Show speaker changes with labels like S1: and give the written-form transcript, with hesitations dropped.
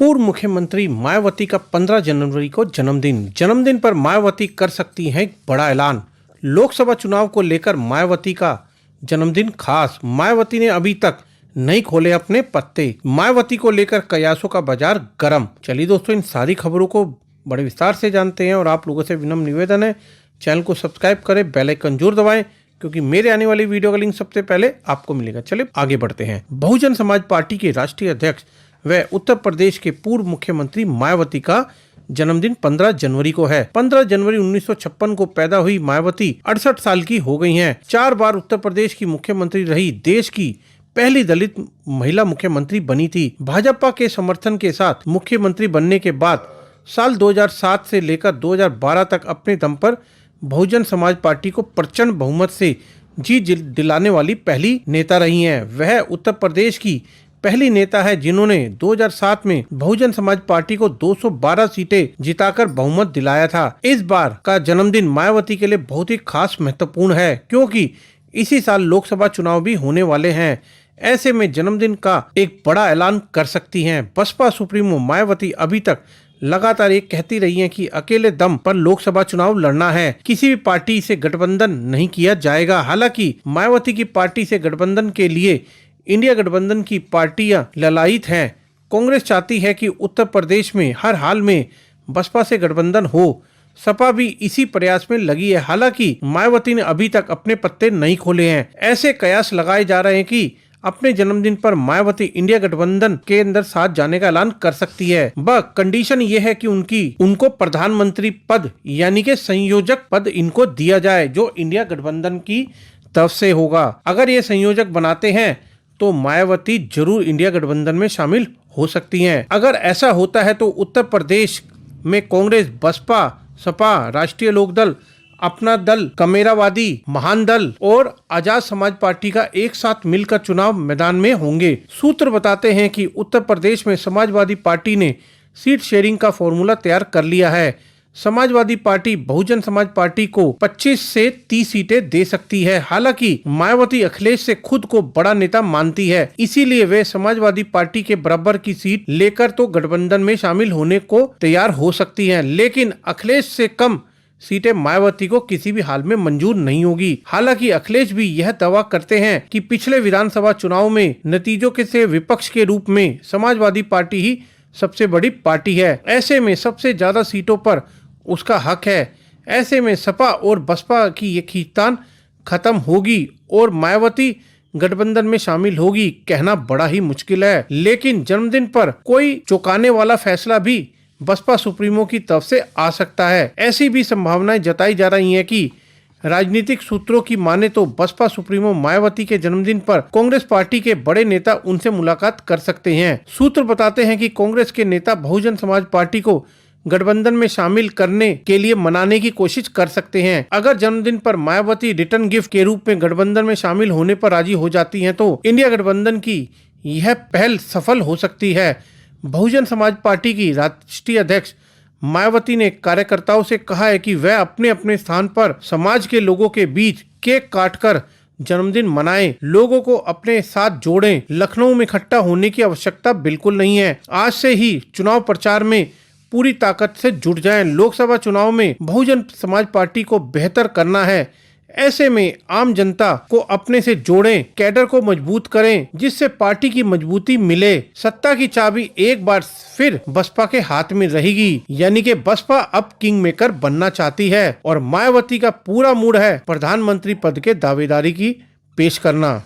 S1: पूर्व मुख्यमंत्री मायावती का 15 जनवरी को जन्मदिन पर मायावती कर सकती हैं एक बड़ा ऐलान। लोकसभा चुनाव को लेकर मायावती का जन्मदिन खास। मायावती ने अभी तक नहीं खोले अपने पत्ते। मायावती को लेकर कयासों का बाजार गर्म। चलिए दोस्तों, इन सारी खबरों को बड़े विस्तार से जानते हैं और आप लोगों से विनम्र निवेदन है, चैनल को सब्सक्राइब करें, बेल आइकन जरूर दबाएं क्योंकि मेरे आने वाली वीडियो का लिंक सबसे पहले आपको मिलेगा। चलिए आगे बढ़ते हैं। बहुजन समाज पार्टी के राष्ट्रीय अध्यक्ष व उत्तर प्रदेश के पूर्व मुख्यमंत्री मायावती का जन्मदिन 15 जनवरी को है। 15 जनवरी 1956 को पैदा हुई मायावती 68 साल की हो गई हैं। 4 बार उत्तर प्रदेश की मुख्यमंत्री रही, देश की पहली दलित महिला मुख्यमंत्री बनी थी। भाजपा के समर्थन के साथ मुख्यमंत्री बनने के बाद साल 2007 से लेकर 2012 तक अपने दम पर बहुजन समाज पार्टी को प्रचंड बहुमत से जीत दिलाने वाली पहली नेता रही हैं। वह उत्तर प्रदेश की पहली नेता है जिन्होंने 2007 में बहुजन समाज पार्टी को 212 सीटें जिताकर बहुमत दिलाया था। इस बार का जन्मदिन मायावती के लिए बहुत ही खास महत्वपूर्ण है क्योंकि इसी साल लोकसभा चुनाव भी होने वाले हैं। ऐसे में जन्मदिन का एक बड़ा ऐलान कर सकती हैं। बसपा सुप्रीमो मायावती अभी तक लगातार ये कहती रही हैं कि अकेले दम पर लोकसभा चुनाव लड़ना है, किसी भी पार्टी से गठबंधन नहीं किया जाएगा। हालांकि मायावती की पार्टी से गठबंधन के लिए इंडिया गठबंधन की पार्टियां ललायित हैं। कांग्रेस चाहती है कि उत्तर प्रदेश में हर हाल में बसपा से गठबंधन हो। सपा भी इसी प्रयास में लगी है। हालांकि मायावती ने अभी तक अपने पत्ते नहीं खोले हैं। ऐसे कयास लगाए जा रहे हैं कि अपने जन्मदिन पर मायावती इंडिया गठबंधन के अंदर साथ जाने का ऐलान कर सकती है। बस कंडीशन ये है कि उनको प्रधानमंत्री पद यानी कि संयोजक पद इनको दिया जाए जो इंडिया गठबंधन की तरफ से होगा। अगर ये संयोजक बनाते हैं तो मायावती जरूर इंडिया गठबंधन में शामिल हो सकती हैं। अगर ऐसा होता है तो उत्तर प्रदेश में कांग्रेस, बसपा, सपा, राष्ट्रीय लोकदल, अपना दल, कमेरावादी, महान दल और आजाद समाज पार्टी का एक साथ मिलकर चुनाव मैदान में होंगे। सूत्र बताते हैं कि उत्तर प्रदेश में समाजवादी पार्टी ने सीट शेयरिंग का फॉर्मूला तैयार कर लिया है। समाजवादी पार्टी बहुजन समाज पार्टी को 25 से 30 सीटें दे सकती है। हालांकि मायावती अखिलेश से खुद को बड़ा नेता मानती है, इसीलिए वे समाजवादी पार्टी के बराबर की सीट लेकर तो गठबंधन में शामिल होने को तैयार हो सकती हैं, लेकिन अखिलेश से कम सीटें मायावती को किसी भी हाल में मंजूर नहीं होगी। हालांकि अखिलेश भी यह दावा करते हैं कि पिछले विधानसभा चुनाव में नतीजों के से विपक्ष के रूप में समाजवादी पार्टी ही सबसे बड़ी पार्टी है। ऐसे में सबसे ज्यादा सीटों पर उसका हक है। ऐसे में सपा और बसपा की ये खींचतान खत्म होगी और मायावती गठबंधन में शामिल होगी, कहना बड़ा ही मुश्किल है। लेकिन जन्मदिन पर कोई चौंकाने वाला फैसला भी बसपा सुप्रीमो की तरफ से आ सकता है। ऐसी भी संभावनाएं जताई जा रही हैं कि राजनीतिक सूत्रों की माने तो बसपा सुप्रीमो मायावती के जन्मदिन पर कांग्रेस पार्टी के बड़े नेता उनसे मुलाकात कर सकते हैं। सूत्र बताते हैं कि कांग्रेस के नेता बहुजन समाज पार्टी को गठबंधन में शामिल करने के लिए मनाने की कोशिश कर सकते हैं। अगर जन्मदिन पर मायावती रिटर्न गिफ्ट के रूप में गठबंधन में शामिल होने पर राजी हो जाती हैं तो इंडिया गठबंधन की यह पहल सफल हो सकती है। बहुजन समाज पार्टी की राष्ट्रीय अध्यक्ष मायावती ने कार्यकर्ताओं से कहा है कि वह अपने अपने स्थान पर समाज के लोगों के बीच केक काटकर जन्मदिन मनाएं, लोगों को अपने साथ जोड़ें। लखनऊ में इकट्ठा होने की आवश्यकता बिल्कुल नहीं है। आज से ही चुनाव प्रचार में पूरी ताकत से जुट जाएं। लोकसभा चुनाव में बहुजन समाज पार्टी को बेहतर करना है। ऐसे में आम जनता को अपने से जोड़ें, कैडर को मजबूत करें जिससे पार्टी की मजबूती मिले। सत्ता की चाबी एक बार फिर बसपा के हाथ में रहेगी, यानी कि बसपा अब किंग मेकर बनना चाहती है और मायावती का पूरा मूड है प्रधानमंत्री पद के दावेदारी की पेश करना।